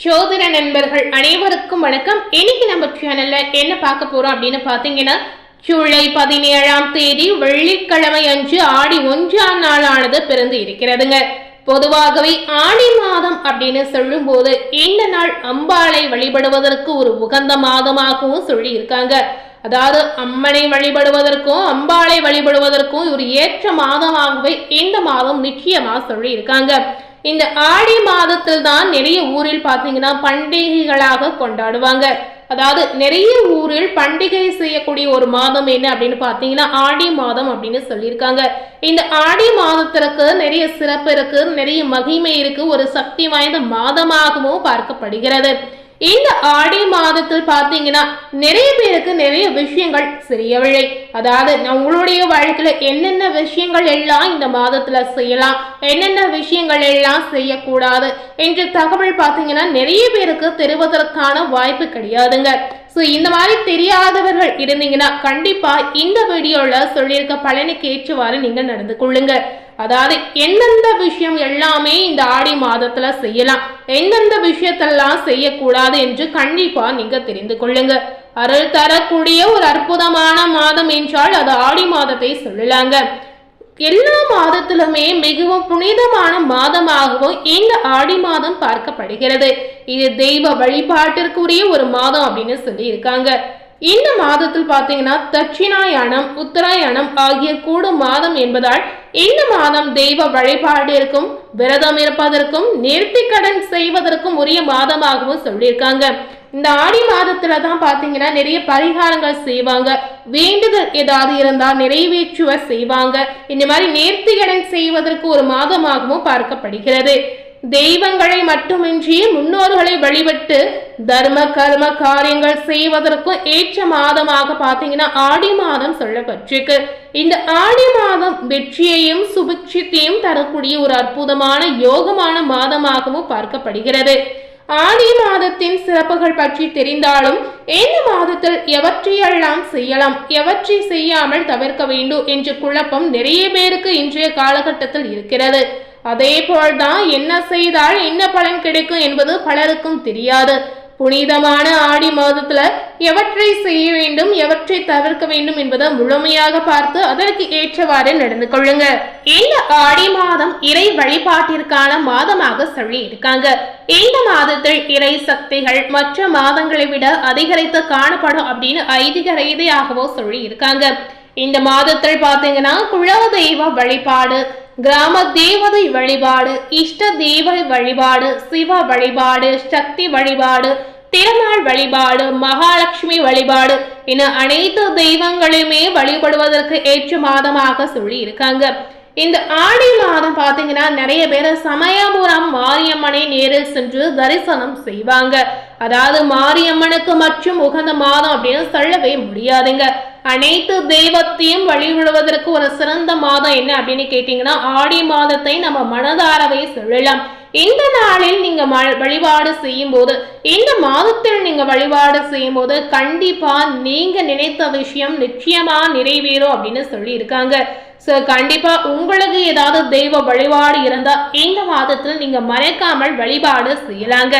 ஜோதிட நண்பர்கள் அனைவருக்கும் வணக்கம். இன்னைக்கு நம்ம சேனல்ல என்ன பார்க்க போறோம் அப்படின்னு பாத்தீங்கன்னா, ஜூலை 17ஆம் தேதி வெள்ளிக்கிழமை அன்று ஆடி 1ஆம் நாளானது பிறந்து இருக்கிறதுங்க. பொதுவாகவே ஆடி மாதம் அப்படின்னு சொல்லும் போது இந்த நாள் அம்பாளை வழிபடுவதற்கு ஒரு உகந்த மாதமாகவும் சொல்லி இருக்காங்க. அதாவது அம்மனை வழிபடுவதற்கும் அம்பாளை வழிபடுவதற்கும் ஒரு ஏற்ற மாதமாகவே இந்த மாதம் நிச்சயமா சொல்லி இருக்காங்க. இந்த ஆடி மாதத்தில் தான் நிறைய ஊரில் பார்த்தீங்கன்னா பண்டிகைகளாக கொண்டாடுவாங்க. அதாவது நிறைய ஊரில் பண்டிகை செய்யக்கூடிய ஒரு மாதம் என்ன அப்படின்னு பார்த்தீங்கன்னா ஆடி மாதம் அப்படின்னு சொல்லியிருக்காங்க. இந்த ஆடி மாதத்திற்கு நிறைய சிறப்பு இருக்கு, நிறைய மகிமை இருக்கு, ஒரு சக்தி வாய்ந்த மாதமாகவும் பார்க்கப்படுகிறது. இந்த ஆடி மாதத்தில் பார்த்தீங்கன்னா நிறைய பேருக்கு நிறைய விஷயங்கள் தெரியவில்லை. அதாவது உங்களுடைய வாழ்க்கையில என்னென்ன விஷயங்கள் எல்லாம் இந்த மாதத்துல செய்யலாம், என்னென்ன விஷயங்கள் எல்லாம் செய்யக்கூடாது என்ற தகவல் பார்த்தீங்கன்னா நிறைய பேருக்கு தெரிவதற்கான வாய்ப்பு கிடையாதுங்க. ஸோ இந்த மாதிரி தெரியாதவர்கள் இருந்தீங்கன்னா கண்டிப்பா இந்த வீடியோல சொல்லியிருக்க பலனுக்கு ஏற்றவாறு நீங்க நடந்து கொள்ளுங்க. அதாவது எந்தெந்த விஷயம் எல்லாமே இந்த ஆடி மாதத்துல செய்யலாம், எந்தெந்த விஷயத்தெல்லாம் செய்யக்கூடாது என்று கண்டிப்பா நீங்க தெரிந்து கொள்ளுங்க. அருள் தரக்கூடிய ஒரு அற்புதமான மாதம் என்றால் அது ஆடி மாதத்தை சொல்லலாங்க. எல்லா மாதத்திலுமே மிகவும் புனிதமான மாதமாகவும் இந்த ஆடி மாதம் பார்க்கப்படுகிறது. இது தெய்வ வழிபாட்டிற்குரிய ஒரு மாதம் அப்படின்னு சொல்லி இருக்காங்க. இந்த மாதத்தில் பார்த்தீங்கன்னா தட்சிணாயனம் உத்தராயணம் ஆகிய கூடும் மாதம் என்பதால் இந்த மாதம் தெய்வ வழிபாட்டிற்கும் விரதம் இருப்பதற்கும் நேர்த்திக்கடன் செய்வதற்கும் உரிய மாதமாகவும் சொல்லியிருக்காங்க. இந்த ஆடி மாதத்துல தான் பாத்தீங்கன்னா நிறைய பரிகாரங்கள் செய்வாங்க, வேண்டுதல் ஏதாவது இருந்தா நிறைவேற்றுவ செய்வாங்க. இந்த மாதிரி நேர்த்திக்கடன் செய்வதற்கு ஒரு மாதமாகவும் பார்க்கப்படுகிறது. தெய்வங்களை மட்டுமின்றி முன்னோர்களை வழிபட்டு தர்ம கர்ம காரியங்கள் செய்வதற்கும் ஏற்ற மாதமாக பாத்தீங்கன்னா ஆடி மாதம் சொல்லப்பட்டிருக்கு. இந்த ஆடி மாதம் வெற்றியையும் சுபிட்சத்தையும் தரக்கூடிய ஒரு அற்புதமான யோகமான மாதமாகவும் பார்க்கப்படுகிறது. ஆடி மாதத்தின் சிறப்புகள் பற்றி தெரிந்தாலும் இந்த மாதத்தில் எவற்றையெல்லாம் செய்யலாம், எவற்றை செய்யாமல் தவிர்க்க வேண்டும் என்ற குழப்பம் நிறைய பேருக்கு இன்றைய காலகட்டத்தில் இருக்கிறது. அதே போல்தான் என்ன செய்தால் என்ன பலன் கிடைக்கும் என்பது பலருக்கும் தெரியாது. புனிதமான ஆடி மாதத்துல எவற்றை செய்ய வேண்டும் எவற்றை தவிர்க்க வேண்டும் என்பதை முழுமையாக பார்த்து அதற்கு ஏற்றவாறு நடந்து கொள்ளுங்க. இந்த ஆடி மாதம் இறை வழிபாட்டிற்கான மாதமாக சொல்லி இருக்காங்க. இந்த மாதத்தில் இறை சக்திகள் மற்ற மாதங்களை விட அதிகரித்து காணப்படும் அப்படின்னு ஐதீக ரீதியாகவோ சொல்லி இருக்காங்க. இந்த மாதத்தில் பாத்தீங்கன்னா குல தெய்வ வழிபாடு, கிராம தேவதை வழிபாடு, இஷ்ட தெய்வ வழிபாடு, சிவ வழிபாடு, சக்தி வழிபாடு, திருநாள் வழிபாடு, மகாலட்சுமி வழிபாடு என அனைத்து தெய்வங்களையுமே வழிபடுவதற்கு ஏற்ற மாதமாக சொல்லி இருக்காங்க. இந்த ஆடி மாதம் பாத்தீங்கன்னா நிறைய பேர் சமயபுரம் மாரியம்மனை நேரில் சென்று தரிசனம் செய்வாங்க. அதாவது மாரியம்மனுக்கு மற்றும் உகந்த மாதம் அப்படின்னு சொல்லவே முடியாதுங்க. அனைத்து தெய்வத்தையும் வழிபடுவதற்கு ஒரு சிறந்த மாதம் என்ன அப்படின்னு கேட்டீங்கன்னா ஆடி மாதத்தை நம்ம மனதாரவே சொல்லலாம். இந்த நாளில் நீங்க வழிபாடு செய்யும் போது, இந்த மாதத்தில் நீங்க வழிபாடு செய்யும் போது கண்டிப்பா நீங்க நினைத்த விஷயம் நிச்சயமா நிறைவேறும் அப்படின்னு சொல்லி இருக்காங்க. சோ கண்டிப்பா உங்களுக்கு ஏதாவது தெய்வ வழிபாடு இருந்தா இந்த மாதத்தில் நீங்க மறைக்காமல் வழிபாடு செய்யலாங்க.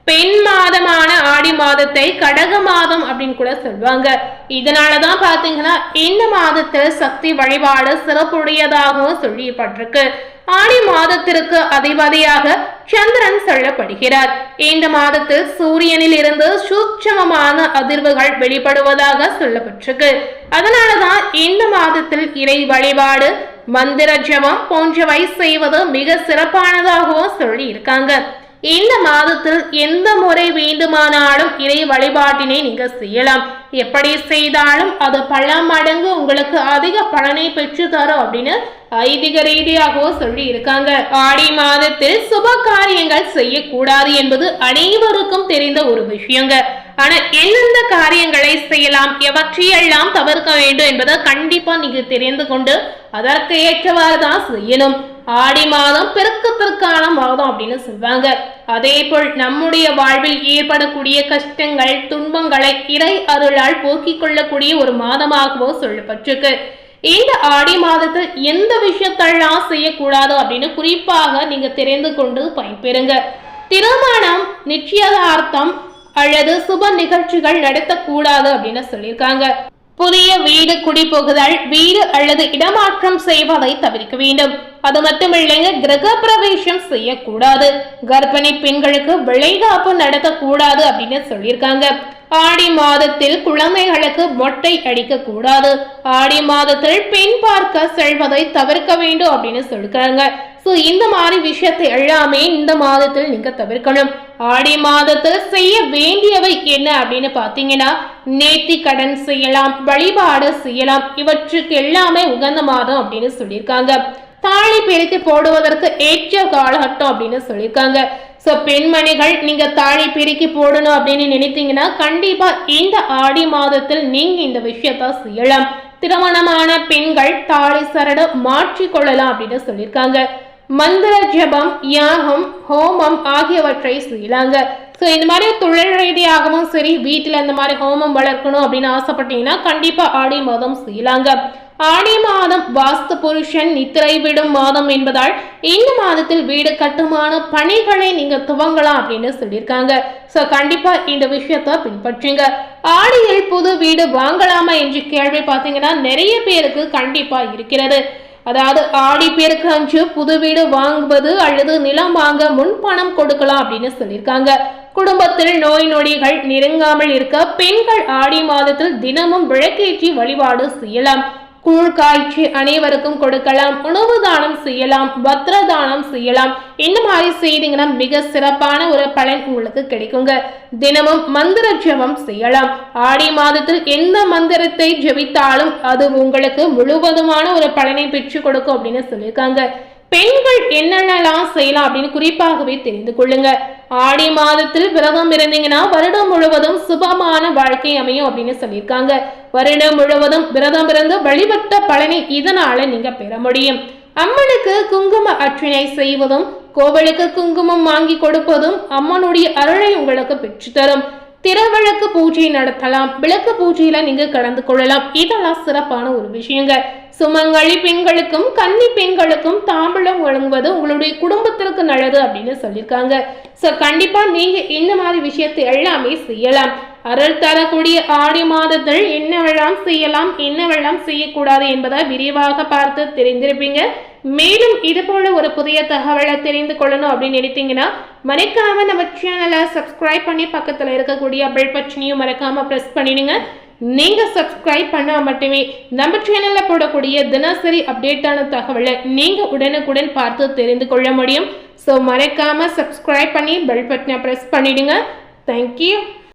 பெண் மாதமான ஆடி மாதத்தை கடக மாதம் அப்படின்னு கூட சொல்லுவாங்க. இதனாலதான் பாத்தீங்கன்னா இந்த மாதத்தில் சக்தி வழிபாடு சிறப்புடையதாகவும் சொல்லப்பட்டிருக்கு. ஆடி மாதத்திற்கு அதிபதியாக சந்திரன் சொல்லப்படுகிறார். இந்த மாதத்தில் சூரியனில் இருந்து சூட்சமமான அதிர்வுகள் வெளிப்படுவதாக சொல்லப்பட்டிருக்கு. அதனாலதான் இந்த மாதத்தில் இறை வழிபாடு மந்திர ஜபம் போன்றவை செய்வது மிக சிறப்பானதாகவும் சொல்லி இருக்காங்க. இந்த மாதத்தில் எந்த முறை வேண்டுமானாலும் இறை வழிபாட்டினை நீங்க செய்யலாம். எப்படி செய்தாலும் அது பல மடங்கு உங்களுக்கு அதிக பலனை பெற்று தரும் அப்படின்னு ஐதீக ரீதியாகவும் சொல்லி இருக்காங்க. ஆடி மாதத்தில் சுப காரியங்கள் செய்யக்கூடாது என்பது அனைவருக்கும் தெரிந்த ஒரு விஷயங்க. ஆனா எந்தெந்த காரியங்களை செய்யலாம், எவற்றையெல்லாம் தவிர்க்க வேண்டும் என்பதை கண்டிப்பா நீங்க தெரிந்து கொண்டு அதற்கு ஏற்றவாறு தான் செய்யணும். ஆடி மாதம் பெருக்கத்திற்கான மாதம் அப்படின்னு சொல்வாங்க. அதே போல் நம்முடைய வாழ்வில் ஏற்படக்கூடிய கஷ்டங்கள் துன்பங்களை இறை அருளால் போக்கிக் கொள்ளக்கூடிய ஒரு மாதமாகவும் சொல்லப்பட்டிருக்கு. இந்த ஆடி மாதத்தில் எந்த விஷயத்தெல்லாம் செய்யக்கூடாது அப்படின்னு குறிப்பாக நீங்க தெரிந்து கொண்டு பயன்பெறுங்க. திருமணம், நிச்சயதார்த்தம் அல்லது சுப நிகழ்ச்சிகள் நடத்தக்கூடாது அப்படின்னு சொல்லியிருக்காங்க. புதிய வீடு குடிபுகுதல், வீடு அல்லது இடமாற்றம் செய்வதை தவிர்க்க வேண்டும். அது மட்டுமில்லைங்க, கிரக பிரவேசம் செய்யக்கூடாது. கர்ப்பிணி பெண்களுக்கு விளைகாப்பு நடத்தக்கூடாது அப்படின்னு சொல்லியிருக்காங்க. ஆடி மாதத்தில் குழந்தைகளுக்கு மொட்டை அடிக்க கூடாது. ஆடி மாதத்தில் பெண் பார்க்க செல்வதை தவிர்க்க வேண்டும் அப்படின்னு சொல்லிருக்காங்க. இந்த மாதிரி விஷயத்தை எல்லாமே இந்த மாதத்தில் நீங்க தவிர்க்கணும். ஆடி மாதத்தில் செய்ய வேண்டியவை என்ன அப்படின்னு பாத்தீங்கன்னா, நேர்த்தி கடன் செய்யலாம், வழிபாடு செய்யலாம். இவற்றுக்கு எல்லாமே உகந்த மாதம் அப்படின்னு சொல்லியிருக்காங்க. தாலி பெருக்கி போடுவதற்கு ஏற்ற காலகட்டம் அப்படின்னு சொல்லியிருக்காங்க. பெண்மணிகள் நீங்க தாலி பெருக்கி போடணும் அப்படின்னு நினைத்தீங்கன்னா கண்டிப்பா இந்த ஆடி மாதத்தில் நீங்க இந்த விஷயத்த செய்யலாம். திருமணமான பெண்கள் தாலி சரடு மாற்றி கொள்ளலாம் அப்படின்னு சொல்லியிருக்காங்க. மந்திர ஜபம், யாகம், ஹோமம் ஆகியவற்றை செய்யலாங்க. இந்த மாதிரி தொழில் ரீதியாகவும் சரி, வீட்டில் இந்த மாதிரி ஹோமம் வளர்க்கணும் அப்படின்னு ஆசைப்பட்டீங்கன்னா கண்டிப்பா ஆடி மாதம் செய்யலாங்க. ஆடி மாதம் வாஸ்து புருஷன் நித்திரை விடும் மாதம் என்பதால் இந்த மாதத்தில் வீடு கட்டுமான பணிகளை நீங்க துவங்கலாம் அப்படின்னு சொல்லியிருக்காங்க. கண்டிப்பா இந்த விஷயத்த பின்பற்றுங்க. ஆடியில் புது வீடு வாங்கலாமா என்று கேள்வி பார்த்தீங்கன்னா நிறைய பேருக்கு கண்டிப்பா இருக்கிறது. அதாவது ஆடி பேருக்கு அன்று புது வீடு வாங்குவது அல்லது நிலம் வாங்க முன்பணம் கொடுக்கலாம் அப்படின்னு சொல்லியிருக்காங்க. குடும்பத்தில் நோய் நொடிகள் நெருங்காமல் இருக்க பெண்கள் ஆடி மாதத்தில் தினமும் விளக்கேற்றி வழிபாடு செய்யலாம். கூழ் காய்ச்சி அனைவருக்கும் கொடுக்கலாம். உணவு தானம் செய்யலாம், பத்திர தானம் செய்யலாம். இந்த மாதிரி செய்தீங்கன்னா மிக சிறப்பான ஒரு பலன் உங்களுக்கு கிடைக்குங்க. தினமும் மந்திர ஜபம் செய்யலாம். ஆடி மாதத்தில் எந்த மந்திரத்தை ஜபித்தாலும் அது உங்களுக்கு முழுவதுமான ஒரு பலனை பெற்றுக் கொடுக்கும் அப்படின்னு சொல்லியிருக்காங்க. பெண்கள் என்னென்னலாம் செய்யலாம் அப்படின்னு குறிப்பாகவே தெரிந்து கொள்ளுங்க. ஆடி மாதத்தில் விரதம் இருந்தீங்கன்னா வருடம் முழுவதும் சுபமான வாழ்க்கை அமையும் அப்படின்னு சொல்லியிருக்காங்க. வருடம் முழுவதும் விரதம் இருந்து வழிபட்ட பலனை இதனால நீங்க பெற முடியும். அம்மனுக்கு குங்கும அர்ச்சனை செய்வதும், கோவிலுக்கு குங்குமம் வாங்கி கொடுப்பதும் அம்மனுடைய அருளை உங்களுக்கு பெற்று தரும். திருவிளக்கு பூஜை நடத்தலாம். விளக்கு பூஜையில நீங்க கலந்து கொள்ளலாம். இதெல்லாம் சிறப்பான ஒரு விஷயங்க. சுமங்கலி பெண்களுக்கும் கன்னி பெண்களுக்கும் தாம்பூலம் வழங்குவது உங்களுடைய குடும்பத்திற்கு நல்லது அப்படின்னு சொல்லியிருக்காங்க. கண்டிப்பா நீங்க இந்த மாதிரி விஷயத்தை எல்லாமே செய்யலாம். அருள் தரக்கூடிய ஆடி மாதத்தில் என்னவெல்லாம் செய்யலாம், என்னவெல்லாம் செய்யக்கூடாது என்பதை விரிவாக பார்த்து தெரிந்திருப்பீங்க. மேலும் இது போல ஒரு புதிய தகவலை தெரிந்து கொள்ளணும் அப்படின்னு நினைத்தீங்கன்னா மறக்காம நம்ம சேனலை சப்ஸ்கிரைப் பண்ணி பக்கத்துல இருக்கக்கூடிய பெல் பட்டனையும் மறக்காம பிரஸ் பண்ணிடுங்க. நீங்க சப்ஸ்கிரைப் பண்ணா மட்டுமே நம்ம சேனல்ல போடக்கூடிய தினசரி அப்டேட்டான தகவலை நீங்க உடனுக்குடன் பார்த்து தெரிந்து கொள்ள முடியும். மறக்காம சப்ஸ்கிரைப் பண்ணி பெல் பட்டனை பிரஸ் பண்ணிடுங்க. தேங்க்யூ.